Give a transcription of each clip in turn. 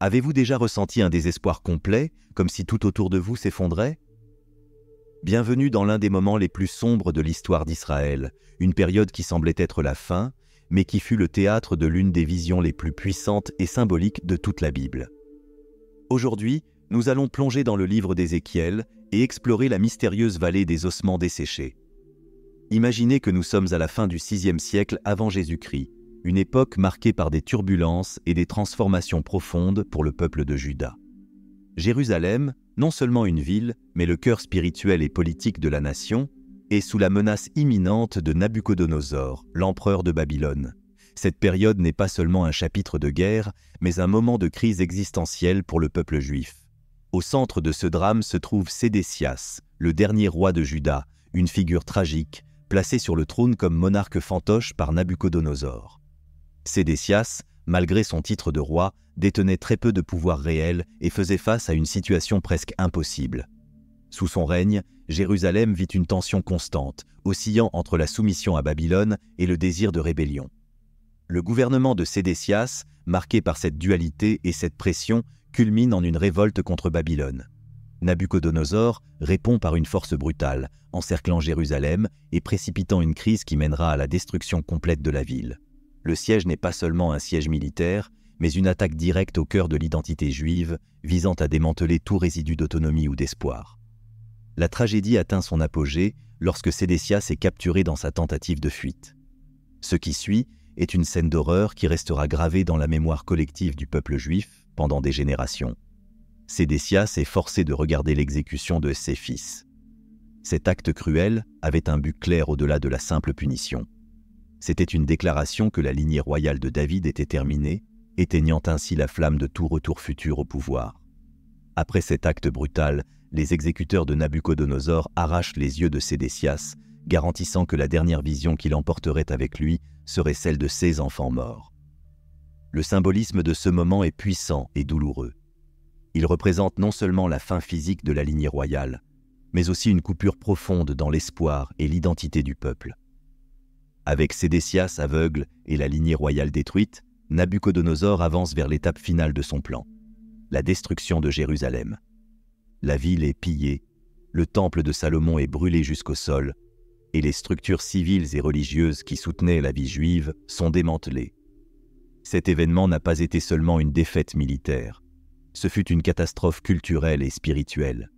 Avez-vous déjà ressenti un désespoir complet, comme si tout autour de vous s'effondrait? Bienvenue dans l'un des moments les plus sombres de l'histoire d'Israël, une période qui semblait être la fin, mais qui fut le théâtre de l'une des visions les plus puissantes et symboliques de toute la Bible. Aujourd'hui, nous allons plonger dans le livre d'Ézéchiel et explorer la mystérieuse vallée des ossements desséchés. Imaginez que nous sommes à la fin du VIe siècle avant Jésus-Christ, une époque marquée par des turbulences et des transformations profondes pour le peuple de Juda. Jérusalem, non seulement une ville, mais le cœur spirituel et politique de la nation, est sous la menace imminente de Nabuchodonosor, l'empereur de Babylone. Cette période n'est pas seulement un chapitre de guerre, mais un moment de crise existentielle pour le peuple juif. Au centre de ce drame se trouve Sédécias, le dernier roi de Juda, une figure tragique, placé sur le trône comme monarque fantoche par Nabuchodonosor. Sédécias, malgré son titre de roi, détenait très peu de pouvoir réel et faisait face à une situation presque impossible. Sous son règne, Jérusalem vit une tension constante, oscillant entre la soumission à Babylone et le désir de rébellion. Le gouvernement de Sédécias, marqué par cette dualité et cette pression, culmine en une révolte contre Babylone. Nabuchodonosor répond par une force brutale, encerclant Jérusalem et précipitant une crise qui mènera à la destruction complète de la ville. Le siège n'est pas seulement un siège militaire, mais une attaque directe au cœur de l'identité juive, visant à démanteler tout résidu d'autonomie ou d'espoir. La tragédie atteint son apogée lorsque Sédécias est capturé dans sa tentative de fuite. Ce qui suit est une scène d'horreur qui restera gravée dans la mémoire collective du peuple juif pendant des générations. Sédécias est forcé de regarder l'exécution de ses fils. Cet acte cruel avait un but clair au-delà de la simple punition. C'était une déclaration que la lignée royale de David était terminée, éteignant ainsi la flamme de tout retour futur au pouvoir. Après cet acte brutal, les exécuteurs de Nabuchodonosor arrachent les yeux de Sédécias, garantissant que la dernière vision qu'il emporterait avec lui serait celle de ses enfants morts. Le symbolisme de ce moment est puissant et douloureux. Il représente non seulement la fin physique de la lignée royale, mais aussi une coupure profonde dans l'espoir et l'identité du peuple. Avec Sédécias aveugle et la lignée royale détruite, Nabuchodonosor avance vers l'étape finale de son plan, la destruction de Jérusalem. La ville est pillée, le temple de Salomon est brûlé jusqu'au sol, et les structures civiles et religieuses qui soutenaient la vie juive sont démantelées. Cet événement n'a pas été seulement une défaite militaire, ce fut une catastrophe culturelle et spirituelle.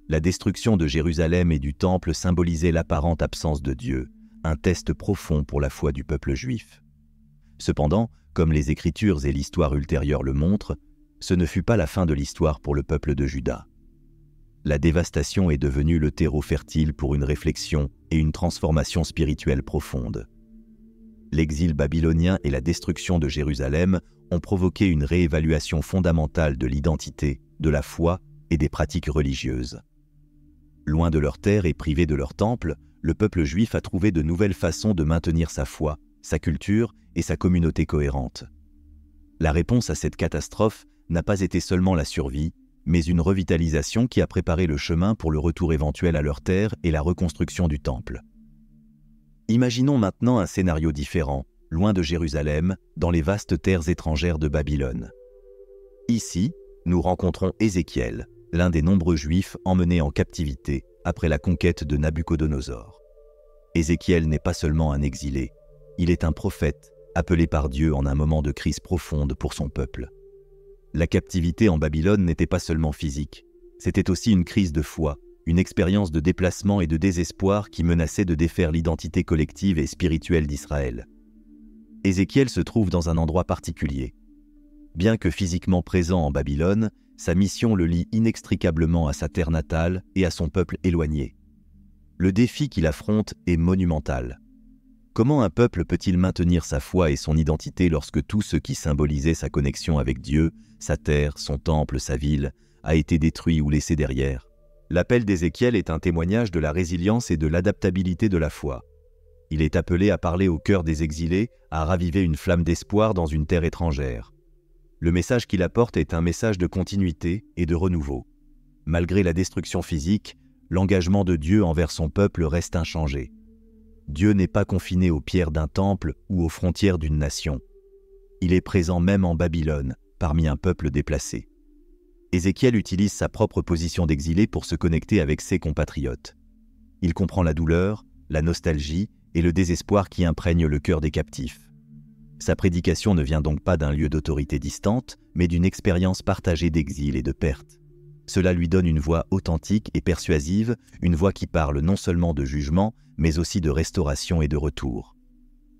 La destruction de Jérusalem et du temple symbolisait l'apparente absence de Dieu, un test profond pour la foi du peuple juif. Cependant, comme les Écritures et l'histoire ultérieure le montrent, ce ne fut pas la fin de l'histoire pour le peuple de Juda. La dévastation est devenue le terreau fertile pour une réflexion et une transformation spirituelle profonde. L'exil babylonien et la destruction de Jérusalem ont provoqué une réévaluation fondamentale de l'identité, de la foi et des pratiques religieuses. Loin de leur terre et privé de leur temple, le peuple juif a trouvé de nouvelles façons de maintenir sa foi, sa culture et sa communauté cohérente. La réponse à cette catastrophe n'a pas été seulement la survie, mais une revitalisation qui a préparé le chemin pour le retour éventuel à leur terre et la reconstruction du temple. Imaginons maintenant un scénario différent, loin de Jérusalem, dans les vastes terres étrangères de Babylone. Ici, nous rencontrons Ézéchiel, l'un des nombreux Juifs emmenés en captivité après la conquête de Nabuchodonosor. Ézéchiel n'est pas seulement un exilé, il est un prophète, appelé par Dieu en un moment de crise profonde pour son peuple. La captivité en Babylone n'était pas seulement physique, c'était aussi une crise de foi, une expérience de déplacement et de désespoir qui menaçait de défaire l'identité collective et spirituelle d'Israël. Ézéchiel se trouve dans un endroit particulier. Bien que physiquement présent en Babylone, sa mission le lie inextricablement à sa terre natale et à son peuple éloigné. Le défi qu'il affronte est monumental. Comment un peuple peut-il maintenir sa foi et son identité lorsque tout ce qui symbolisait sa connexion avec Dieu, sa terre, son temple, sa ville, a été détruit ou laissé derrière? L'appel d'Ézéchiel est un témoignage de la résilience et de l'adaptabilité de la foi. Il est appelé à parler au cœur des exilés, à raviver une flamme d'espoir dans une terre étrangère. Le message qu'il apporte est un message de continuité et de renouveau. Malgré la destruction physique, l'engagement de Dieu envers son peuple reste inchangé. Dieu n'est pas confiné aux pierres d'un temple ou aux frontières d'une nation. Il est présent même en Babylone, parmi un peuple déplacé. Ézéchiel utilise sa propre position d'exilé pour se connecter avec ses compatriotes. Il comprend la douleur, la nostalgie et le désespoir qui imprègnent le cœur des captifs. Sa prédication ne vient donc pas d'un lieu d'autorité distante, mais d'une expérience partagée d'exil et de perte. Cela lui donne une voix authentique et persuasive, une voix qui parle non seulement de jugement, mais aussi de restauration et de retour.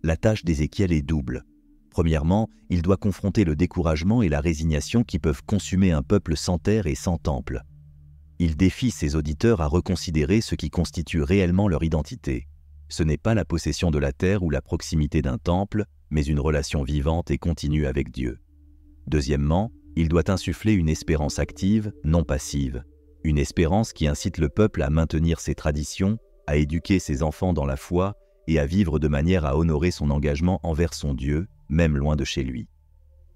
La tâche d'Ézéchiel est double. Premièrement, il doit confronter le découragement et la résignation qui peuvent consumer un peuple sans terre et sans temple. Il défie ses auditeurs à reconsidérer ce qui constitue réellement leur identité. Ce n'est pas la possession de la terre ou la proximité d'un temple, mais une relation vivante et continue avec Dieu. Deuxièmement, il doit insuffler une espérance active, non passive. Une espérance qui incite le peuple à maintenir ses traditions, à éduquer ses enfants dans la foi et à vivre de manière à honorer son engagement envers son Dieu, même loin de chez lui.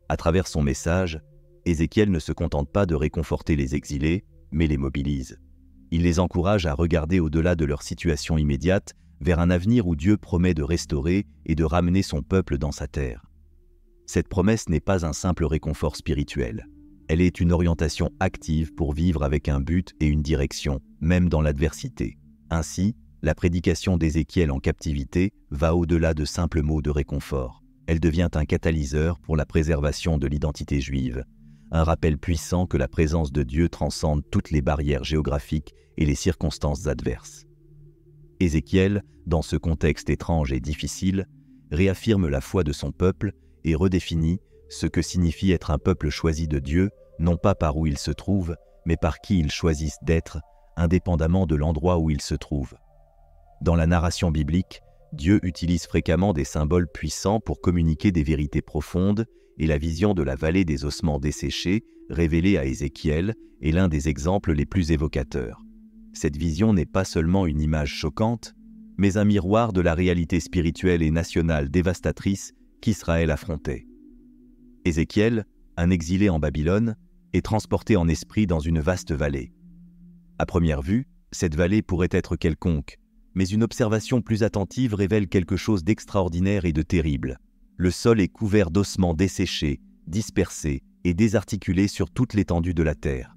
À travers son message, Ézéchiel ne se contente pas de réconforter les exilés, mais les mobilise. Il les encourage à regarder au-delà de leur situation immédiate vers un avenir où Dieu promet de restaurer et de ramener son peuple dans sa terre. Cette promesse n'est pas un simple réconfort spirituel. Elle est une orientation active pour vivre avec un but et une direction, même dans l'adversité. Ainsi, la prédication d'Ézéchiel en captivité va au-delà de simples mots de réconfort. Elle devient un catalyseur pour la préservation de l'identité juive, un rappel puissant que la présence de Dieu transcende toutes les barrières géographiques et les circonstances adverses. Ézéchiel, dans ce contexte étrange et difficile, réaffirme la foi de son peuple et redéfinit ce que signifie être un peuple choisi de Dieu, non pas par où il se trouve, mais par qui ils choisissent d'être, indépendamment de l'endroit où il se trouve. Dans la narration biblique, Dieu utilise fréquemment des symboles puissants pour communiquer des vérités profondes, et la vision de la vallée des ossements desséchés, révélée à Ézéchiel, est l'un des exemples les plus évocateurs. Cette vision n'est pas seulement une image choquante, mais un miroir de la réalité spirituelle et nationale dévastatrice qu'Israël affrontait. Ézéchiel, un exilé en Babylone, est transporté en esprit dans une vaste vallée. À première vue, cette vallée pourrait être quelconque, mais une observation plus attentive révèle quelque chose d'extraordinaire et de terrible. Le sol est couvert d'ossements desséchés, dispersés et désarticulés sur toute l'étendue de la terre.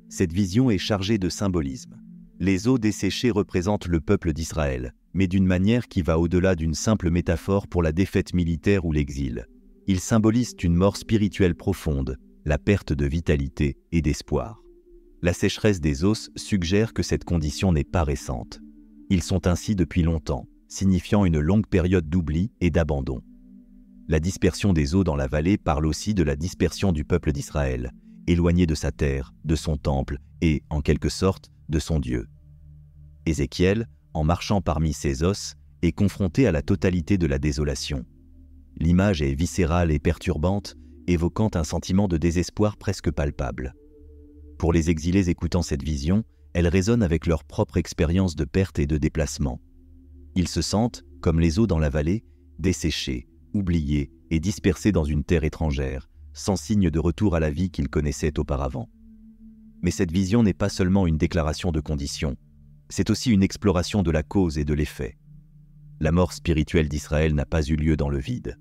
Cette vision est chargée de symbolisme. Les os desséchés représentent le peuple d'Israël, mais d'une manière qui va au-delà d'une simple métaphore pour la défaite militaire ou l'exil. Ils symbolisent une mort spirituelle profonde, la perte de vitalité et d'espoir. La sécheresse des os suggère que cette condition n'est pas récente. Ils sont ainsi depuis longtemps, signifiant une longue période d'oubli et d'abandon. La dispersion des eaux dans la vallée parle aussi de la dispersion du peuple d'Israël, éloigné de sa terre, de son temple et, en quelque sorte, de son Dieu. Ézéchiel, en marchant parmi ces os, est confronté à la totalité de la désolation. L'image est viscérale et perturbante, évoquant un sentiment de désespoir presque palpable. Pour les exilés écoutant cette vision, elle résonne avec leur propre expérience de perte et de déplacement. Ils se sentent, comme les eaux dans la vallée, desséchés, oubliés et dispersés dans une terre étrangère, sans signe de retour à la vie qu'ils connaissaient auparavant. Mais cette vision n'est pas seulement une déclaration de conditions, c'est aussi une exploration de la cause et de l'effet. La mort spirituelle d'Israël n'a pas eu lieu dans le vide.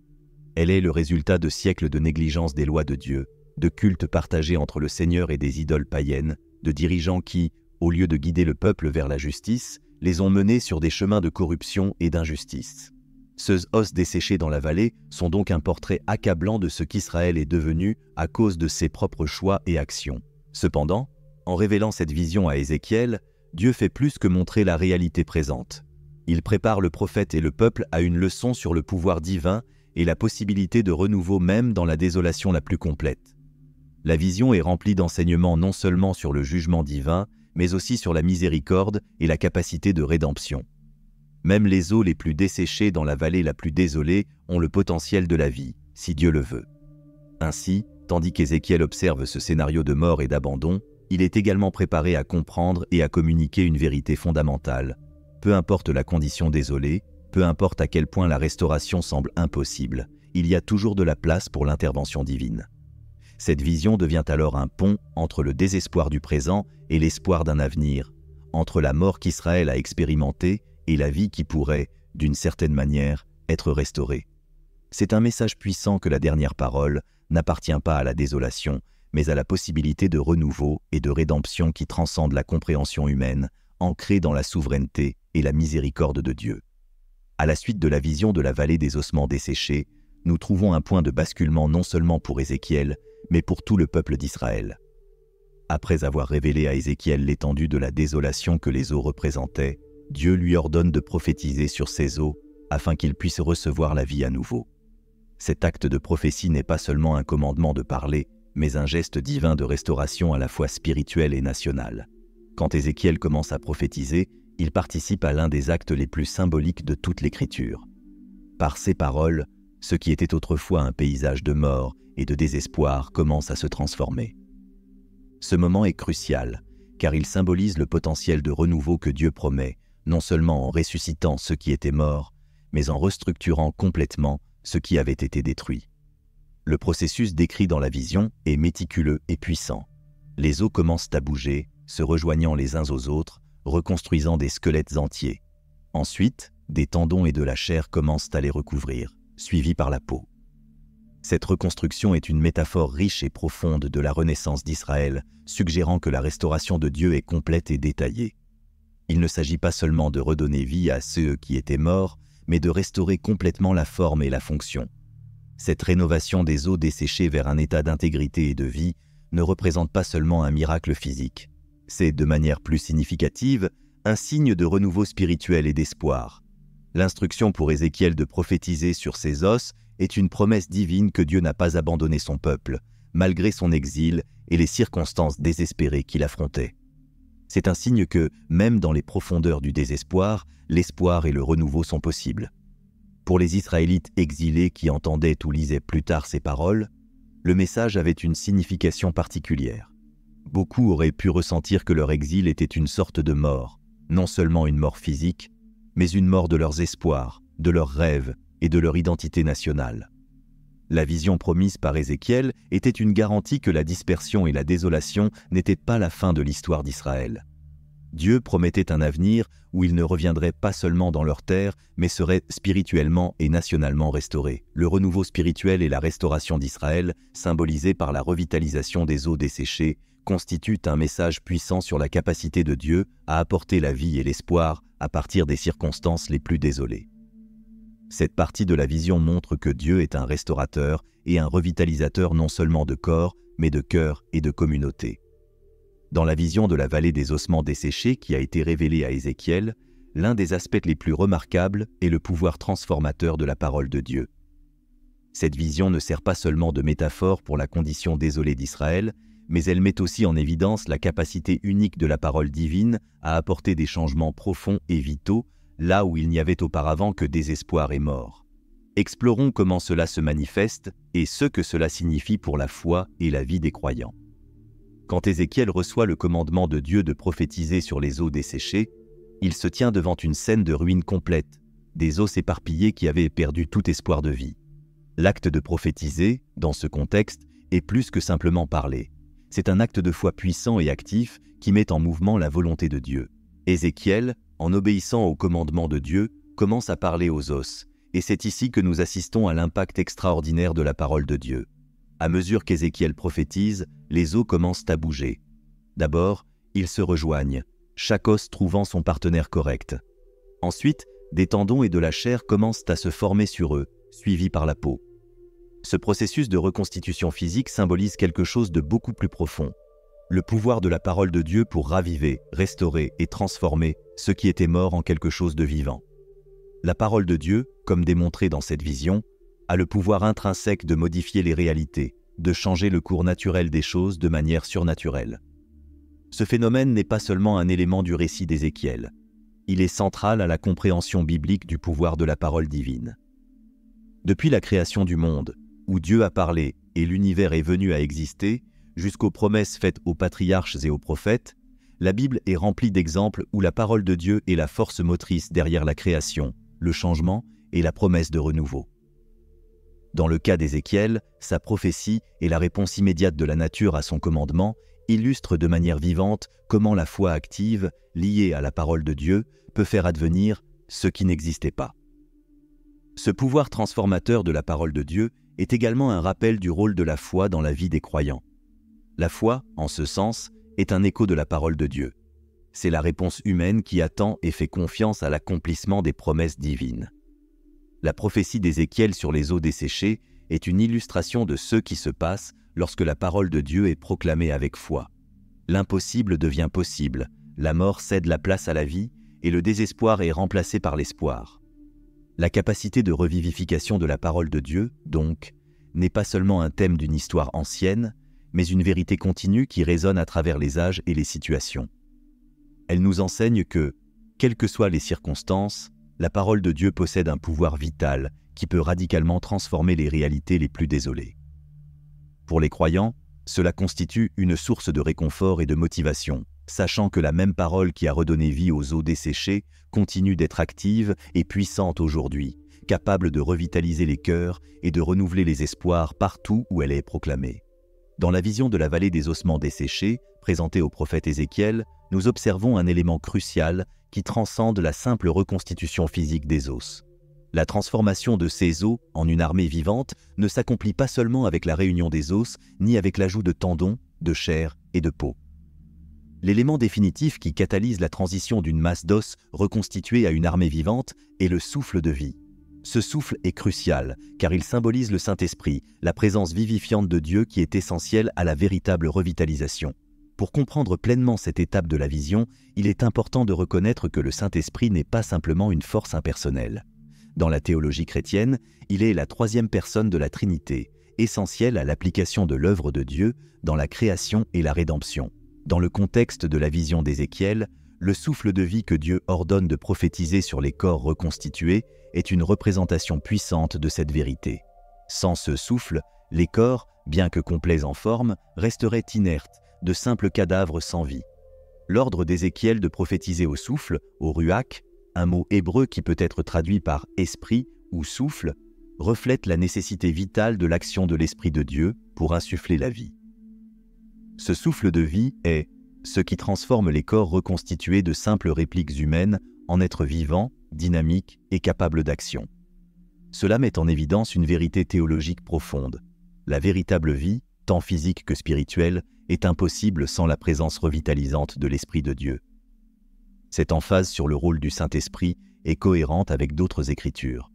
Elle est le résultat de siècles de négligence des lois de Dieu, de cultes partagés entre le Seigneur et des idoles païennes, de dirigeants qui, au lieu de guider le peuple vers la justice, les ont menés sur des chemins de corruption et d'injustice. Ces os desséchés dans la vallée sont donc un portrait accablant de ce qu'Israël est devenu à cause de ses propres choix et actions. Cependant, en révélant cette vision à Ézéchiel, Dieu fait plus que montrer la réalité présente. Il prépare le prophète et le peuple à une leçon sur le pouvoir divin et la possibilité de renouveau même dans la désolation la plus complète. La vision est remplie d'enseignements non seulement sur le jugement divin, mais aussi sur la miséricorde et la capacité de rédemption. Même les eaux les plus desséchées dans la vallée la plus désolée ont le potentiel de la vie, si Dieu le veut. Ainsi, tandis qu'Ézéchiel observe ce scénario de mort et d'abandon, il est également préparé à comprendre et à communiquer une vérité fondamentale. Peu importe la condition désolée, peu importe à quel point la restauration semble impossible, il y a toujours de la place pour l'intervention divine. Cette vision devient alors un pont entre le désespoir du présent et l'espoir d'un avenir, entre la mort qu'Israël a expérimentée et la vie qui pourrait, d'une certaine manière, être restaurée. C'est un message puissant que la dernière parole n'appartient pas à la désolation, mais à la possibilité de renouveau et de rédemption qui transcende la compréhension humaine, ancrée dans la souveraineté et la miséricorde de Dieu. À la suite de la vision de la vallée des ossements desséchés, nous trouvons un point de basculement non seulement pour Ézéchiel, mais pour tout le peuple d'Israël. Après avoir révélé à Ézéchiel l'étendue de la désolation que les eaux représentaient, Dieu lui ordonne de prophétiser sur ces eaux afin qu'il puisse recevoir la vie à nouveau. Cet acte de prophétie n'est pas seulement un commandement de parler, mais un geste divin de restauration à la fois spirituelle et nationale. Quand Ézéchiel commence à prophétiser, il participe à l'un des actes les plus symboliques de toute l'Écriture. Par ces paroles, ce qui était autrefois un paysage de mort et de désespoir commence à se transformer. Ce moment est crucial, car il symbolise le potentiel de renouveau que Dieu promet, non seulement en ressuscitant ceux qui étaient morts, mais en restructurant complètement ce qui avait été détruit. Le processus décrit dans la vision est méticuleux et puissant. Les os commencent à bouger, se rejoignant les uns aux autres, reconstruisant des squelettes entiers. Ensuite, des tendons et de la chair commencent à les recouvrir, suivis par la peau. Cette reconstruction est une métaphore riche et profonde de la renaissance d'Israël, suggérant que la restauration de Dieu est complète et détaillée. Il ne s'agit pas seulement de redonner vie à ceux qui étaient morts, mais de restaurer complètement la forme et la fonction. Cette rénovation des os desséchés vers un état d'intégrité et de vie ne représente pas seulement un miracle physique. C'est, de manière plus significative, un signe de renouveau spirituel et d'espoir. L'instruction pour Ézéchiel de prophétiser sur ces os est une promesse divine que Dieu n'a pas abandonné son peuple, malgré son exil et les circonstances désespérées qu'il affrontait. C'est un signe que, même dans les profondeurs du désespoir, l'espoir et le renouveau sont possibles. Pour les Israélites exilés qui entendaient ou lisaient plus tard ces paroles, le message avait une signification particulière. Beaucoup auraient pu ressentir que leur exil était une sorte de mort, non seulement une mort physique, mais une mort de leurs espoirs, de leurs rêves et de leur identité nationale. La vision promise par Ézéchiel était une garantie que la dispersion et la désolation n'étaient pas la fin de l'histoire d'Israël. Dieu promettait un avenir où ils ne reviendraient pas seulement dans leur terre, mais seraient spirituellement et nationalement restaurés. Le renouveau spirituel et la restauration d'Israël, symbolisés par la revitalisation des eaux desséchées, constituent un message puissant sur la capacité de Dieu à apporter la vie et l'espoir à partir des circonstances les plus désolées. Cette partie de la vision montre que Dieu est un restaurateur et un revitalisateur non seulement de corps, mais de cœur et de communauté. Dans la vision de la vallée des ossements desséchés qui a été révélée à Ézéchiel, l'un des aspects les plus remarquables est le pouvoir transformateur de la parole de Dieu. Cette vision ne sert pas seulement de métaphore pour la condition désolée d'Israël, mais elle met aussi en évidence la capacité unique de la parole divine à apporter des changements profonds et vitaux, là où il n'y avait auparavant que désespoir et mort. Explorons comment cela se manifeste et ce que cela signifie pour la foi et la vie des croyants. Quand Ézéchiel reçoit le commandement de Dieu de prophétiser sur les eaux desséchées, il se tient devant une scène de ruine complète, des os éparpillés qui avaient perdu tout espoir de vie. L'acte de prophétiser, dans ce contexte, est plus que simplement parler. C'est un acte de foi puissant et actif qui met en mouvement la volonté de Dieu. Ézéchiel, en obéissant au commandement de Dieu, commence à parler aux os, et c'est ici que nous assistons à l'impact extraordinaire de la parole de Dieu. À mesure qu'Ézéchiel prophétise, les os commencent à bouger. D'abord, ils se rejoignent, chaque os trouvant son partenaire correct. Ensuite, des tendons et de la chair commencent à se former sur eux, suivis par la peau. Ce processus de reconstitution physique symbolise quelque chose de beaucoup plus profond. Le pouvoir de la parole de Dieu pour raviver, restaurer et transformer ce qui était mort en quelque chose de vivant. La parole de Dieu, comme démontré dans cette vision, a le pouvoir intrinsèque de modifier les réalités, de changer le cours naturel des choses de manière surnaturelle. Ce phénomène n'est pas seulement un élément du récit d'Ézéchiel. Il est central à la compréhension biblique du pouvoir de la parole divine. Depuis la création du monde, où Dieu a parlé et l'univers est venu à exister, jusqu'aux promesses faites aux patriarches et aux prophètes, la Bible est remplie d'exemples où la parole de Dieu est la force motrice derrière la création, le changement et la promesse de renouveau. Dans le cas d'Ézéchiel, sa prophétie et la réponse immédiate de la nature à son commandement illustrent de manière vivante comment la foi active, liée à la parole de Dieu, peut faire advenir ce qui n'existait pas. Ce pouvoir transformateur de la parole de Dieu est également un rappel du rôle de la foi dans la vie des croyants. La foi, en ce sens, est un écho de la parole de Dieu. C'est la réponse humaine qui attend et fait confiance à l'accomplissement des promesses divines. La prophétie d'Ézéchiel sur les eaux desséchées est une illustration de ce qui se passe lorsque la parole de Dieu est proclamée avec foi. L'impossible devient possible, la mort cède la place à la vie et le désespoir est remplacé par l'espoir. La capacité de revivification de la parole de Dieu, donc, n'est pas seulement un thème d'une histoire ancienne, mais une vérité continue qui résonne à travers les âges et les situations. Elle nous enseigne que, quelles que soient les circonstances, la parole de Dieu possède un pouvoir vital qui peut radicalement transformer les réalités les plus désolées. Pour les croyants, cela constitue une source de réconfort et de motivation, sachant que la même parole qui a redonné vie aux eaux desséchées continue d'être active et puissante aujourd'hui, capable de revitaliser les cœurs et de renouveler les espoirs partout où elle est proclamée. Dans la vision de la vallée des ossements desséchés, présentée au prophète Ézéchiel, nous observons un élément crucial qui transcende la simple reconstitution physique des os. La transformation de ces os en une armée vivante ne s'accomplit pas seulement avec la réunion des os, ni avec l'ajout de tendons, de chair et de peau. L'élément définitif qui catalyse la transition d'une masse d'os reconstituée à une armée vivante est le souffle de vie. Ce souffle est crucial, car il symbolise le Saint-Esprit, la présence vivifiante de Dieu qui est essentielle à la véritable revitalisation. Pour comprendre pleinement cette étape de la vision, il est important de reconnaître que le Saint-Esprit n'est pas simplement une force impersonnelle. Dans la théologie chrétienne, il est la troisième personne de la Trinité, essentielle à l'application de l'œuvre de Dieu dans la création et la rédemption. Dans le contexte de la vision d'Ézéchiel, le souffle de vie que Dieu ordonne de prophétiser sur les corps reconstitués est une représentation puissante de cette vérité. Sans ce souffle, les corps, bien que complets en forme, resteraient inertes, de simples cadavres sans vie. L'ordre d'Ézéchiel de prophétiser au souffle, au ruach, un mot hébreu qui peut être traduit par « esprit » ou « souffle », reflète la nécessité vitale de l'action de l'Esprit de Dieu pour insuffler la vie. Ce souffle de vie est ce qui transforme les corps reconstitués de simples répliques humaines en êtres vivants, dynamiques et capables d'action. Cela met en évidence une vérité théologique profonde. La véritable vie, tant physique que spirituelle, est impossible sans la présence revitalisante de l'Esprit de Dieu. Cette emphase sur le rôle du Saint-Esprit est cohérente avec d'autres Écritures.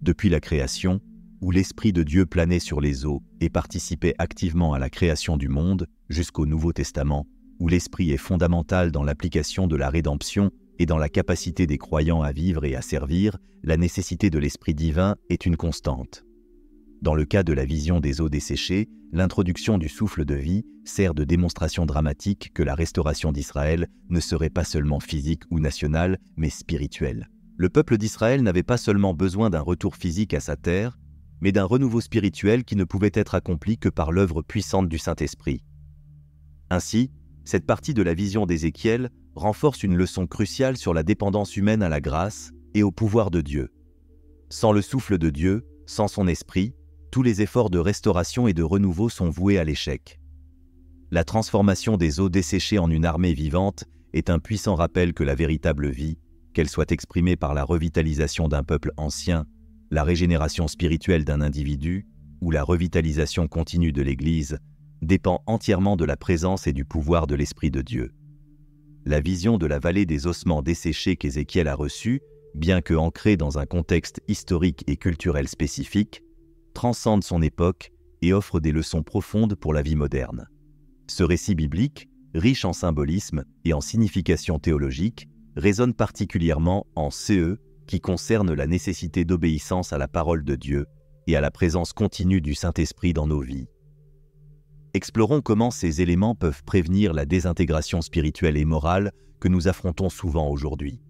Depuis la création, où l'Esprit de Dieu planait sur les eaux et participait activement à la création du monde, jusqu'au Nouveau Testament, où l'Esprit est fondamental dans l'application de la rédemption et dans la capacité des croyants à vivre et à servir, la nécessité de l'Esprit divin est une constante. Dans le cas de la vision des eaux desséchées, l'introduction du souffle de vie sert de démonstration dramatique que la restauration d'Israël ne serait pas seulement physique ou nationale, mais spirituelle. Le peuple d'Israël n'avait pas seulement besoin d'un retour physique à sa terre, mais d'un renouveau spirituel qui ne pouvait être accompli que par l'œuvre puissante du Saint-Esprit. Ainsi, cette partie de la vision d'Ézéchiel renforce une leçon cruciale sur la dépendance humaine à la grâce et au pouvoir de Dieu. Sans le souffle de Dieu, sans son esprit, tous les efforts de restauration et de renouveau sont voués à l'échec. La transformation des eaux desséchées en une armée vivante est un puissant rappel que la véritable vie, qu'elle soit exprimée par la revitalisation d'un peuple ancien, la régénération spirituelle d'un individu ou la revitalisation continue de l'Église, dépend entièrement de la présence et du pouvoir de l'Esprit de Dieu. La vision de la vallée des ossements desséchés qu'Ézéchiel a reçue, bien que ancrée dans un contexte historique et culturel spécifique, transcende son époque et offre des leçons profondes pour la vie moderne. Ce récit biblique, riche en symbolisme et en signification théologique, résonne particulièrement en CE qui concerne la nécessité d'obéissance à la parole de Dieu et à la présence continue du Saint-Esprit dans nos vies. Explorons comment ces éléments peuvent prévenir la désintégration spirituelle et morale que nous affrontons souvent aujourd'hui.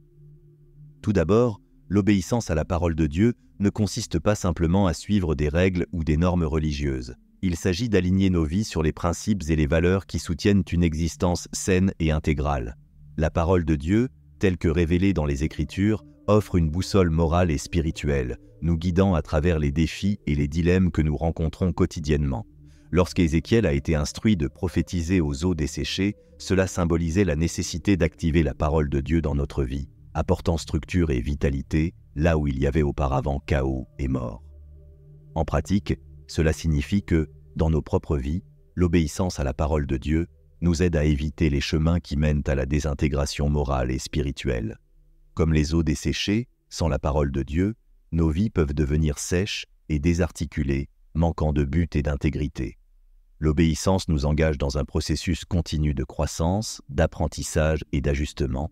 Tout d'abord, l'obéissance à la parole de Dieu ne consiste pas simplement à suivre des règles ou des normes religieuses. Il s'agit d'aligner nos vies sur les principes et les valeurs qui soutiennent une existence saine et intégrale. La parole de Dieu, telle que révélée dans les Écritures, offre une boussole morale et spirituelle, nous guidant à travers les défis et les dilemmes que nous rencontrons quotidiennement. Lorsqu'Ézéchiel a été instruit de prophétiser aux eaux desséchées, cela symbolisait la nécessité d'activer la parole de Dieu dans notre vie, apportant structure et vitalité, là où il y avait auparavant chaos et mort. En pratique, cela signifie que, dans nos propres vies, l'obéissance à la parole de Dieu nous aide à éviter les chemins qui mènent à la désintégration morale et spirituelle. Comme les eaux desséchées, sans la parole de Dieu, nos vies peuvent devenir sèches et désarticulées, manquant de but et d'intégrité. L'obéissance nous engage dans un processus continu de croissance, d'apprentissage et d'ajustement,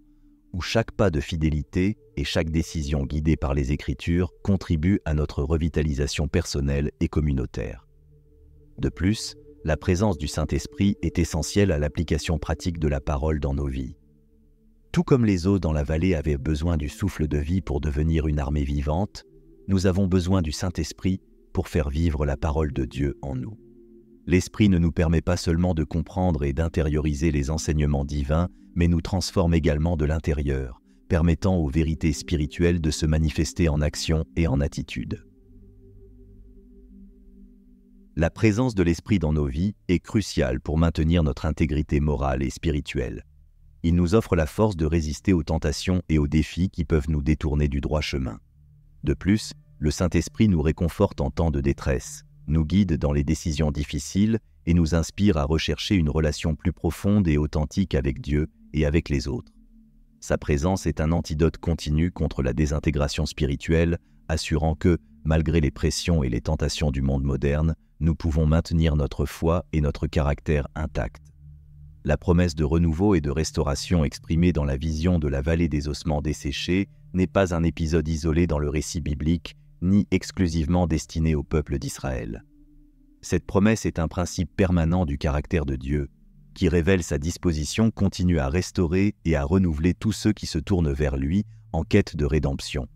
où chaque pas de fidélité et chaque décision guidée par les Écritures contribuent à notre revitalisation personnelle et communautaire. De plus, la présence du Saint-Esprit est essentielle à l'application pratique de la parole dans nos vies. Tout comme les eaux dans la vallée avaient besoin du souffle de vie pour devenir une armée vivante, nous avons besoin du Saint-Esprit pour faire vivre la parole de Dieu en nous. L'Esprit ne nous permet pas seulement de comprendre et d'intérioriser les enseignements divins, mais nous transforme également de l'intérieur, permettant aux vérités spirituelles de se manifester en action et en attitude. La présence de l'Esprit dans nos vies est cruciale pour maintenir notre intégrité morale et spirituelle. Il nous offre la force de résister aux tentations et aux défis qui peuvent nous détourner du droit chemin. De plus, le Saint-Esprit nous réconforte en temps de détresse, nous guide dans les décisions difficiles et nous inspire à rechercher une relation plus profonde et authentique avec Dieu et avec les autres. Sa présence est un antidote continu contre la désintégration spirituelle, assurant que, malgré les pressions et les tentations du monde moderne, nous pouvons maintenir notre foi et notre caractère intacts. La promesse de renouveau et de restauration exprimée dans la vision de la vallée des ossements desséchés n'est pas un épisode isolé dans le récit biblique, ni exclusivement destiné au peuple d'Israël. Cette promesse est un principe permanent du caractère de Dieu, qui révèle sa disposition continue à restaurer et à renouveler tous ceux qui se tournent vers lui en quête de rédemption.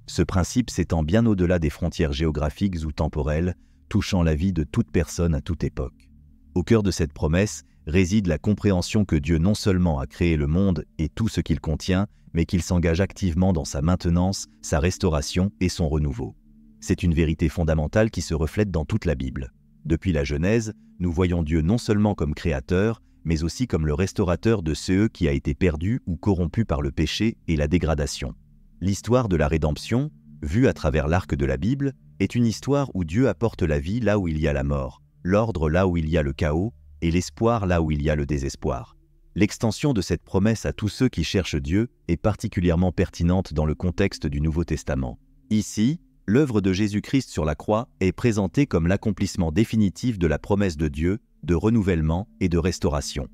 Ce principe s'étend bien au-delà des frontières géographiques ou temporelles, touchant la vie de toute personne à toute époque. Au cœur de cette promesse réside la compréhension que Dieu non seulement a créé le monde et tout ce qu'il contient, mais qu'il s'engage activement dans sa maintenance, sa restauration et son renouveau. C'est une vérité fondamentale qui se reflète dans toute la Bible. Depuis la Genèse, nous voyons Dieu non seulement comme créateur, mais aussi comme le restaurateur de ceux qui a été perdu ou corrompu par le péché et la dégradation. L'histoire de la rédemption, vue à travers l'arc de la Bible, est une histoire où Dieu apporte la vie là où il y a la mort, l'ordre là où il y a le chaos, et l'espoir là où il y a le désespoir. L'extension de cette promesse à tous ceux qui cherchent Dieu est particulièrement pertinente dans le contexte du Nouveau Testament. Ici, l'œuvre de Jésus-Christ sur la croix est présentée comme l'accomplissement définitif de la promesse de Dieu, de renouvellement et de restauration.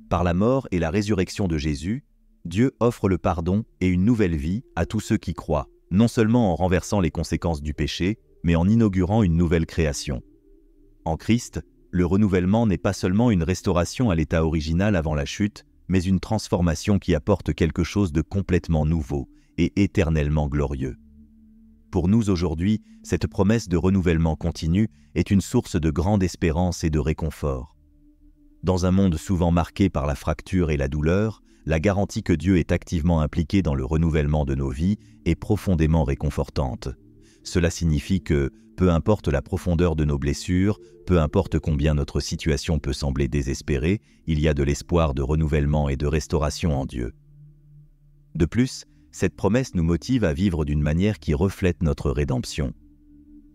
Par la mort et la résurrection de Jésus, Dieu offre le pardon et une nouvelle vie à tous ceux qui croient, non seulement en renversant les conséquences du péché, mais en inaugurant une nouvelle création. En Christ, le renouvellement n'est pas seulement une restauration à l'état original avant la chute, mais une transformation qui apporte quelque chose de complètement nouveau et éternellement glorieux. Pour nous aujourd'hui, cette promesse de renouvellement continu est une source de grande espérance et de réconfort. Dans un monde souvent marqué par la fracture et la douleur, la garantie que Dieu est activement impliqué dans le renouvellement de nos vies est profondément réconfortante. Cela signifie que, peu importe la profondeur de nos blessures, peu importe combien notre situation peut sembler désespérée, il y a de l'espoir de renouvellement et de restauration en Dieu. De plus, cette promesse nous motive à vivre d'une manière qui reflète notre rédemption.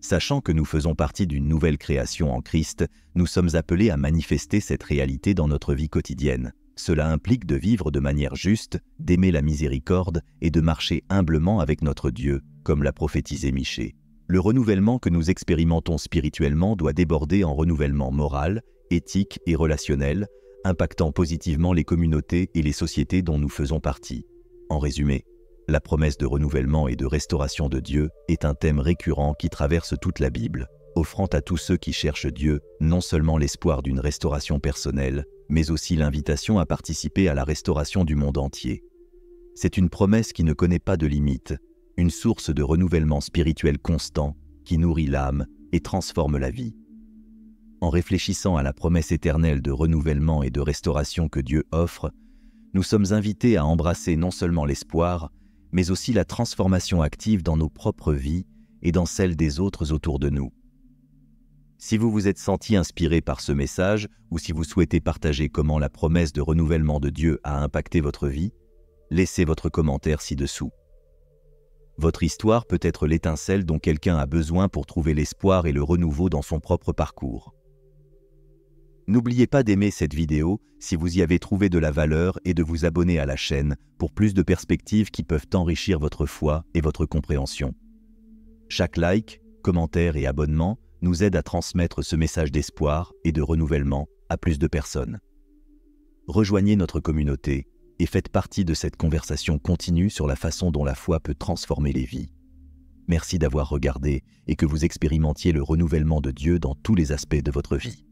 Sachant que nous faisons partie d'une nouvelle création en Christ, nous sommes appelés à manifester cette réalité dans notre vie quotidienne. Cela implique de vivre de manière juste, d'aimer la miséricorde et de marcher humblement avec notre Dieu, comme l'a prophétisé Michée. Le renouvellement que nous expérimentons spirituellement doit déborder en renouvellement moral, éthique et relationnel, impactant positivement les communautés et les sociétés dont nous faisons partie. En résumé, la promesse de renouvellement et de restauration de Dieu est un thème récurrent qui traverse toute la Bible, offrant à tous ceux qui cherchent Dieu non seulement l'espoir d'une restauration personnelle, mais aussi l'invitation à participer à la restauration du monde entier. C'est une promesse qui ne connaît pas de limites, une source de renouvellement spirituel constant qui nourrit l'âme et transforme la vie. En réfléchissant à la promesse éternelle de renouvellement et de restauration que Dieu offre, nous sommes invités à embrasser non seulement l'espoir, mais aussi la transformation active dans nos propres vies et dans celles des autres autour de nous. Si vous vous êtes senti inspiré par ce message ou si vous souhaitez partager comment la promesse de renouvellement de Dieu a impacté votre vie, laissez votre commentaire ci-dessous. Votre histoire peut être l'étincelle dont quelqu'un a besoin pour trouver l'espoir et le renouveau dans son propre parcours. N'oubliez pas d'aimer cette vidéo si vous y avez trouvé de la valeur et de vous abonner à la chaîne pour plus de perspectives qui peuvent enrichir votre foi et votre compréhension. Chaque like, commentaire et abonnement nous aide à transmettre ce message d'espoir et de renouvellement à plus de personnes. Rejoignez notre communauté et faites partie de cette conversation continue sur la façon dont la foi peut transformer les vies. Merci d'avoir regardé et que vous expérimentiez le renouvellement de Dieu dans tous les aspects de votre vie.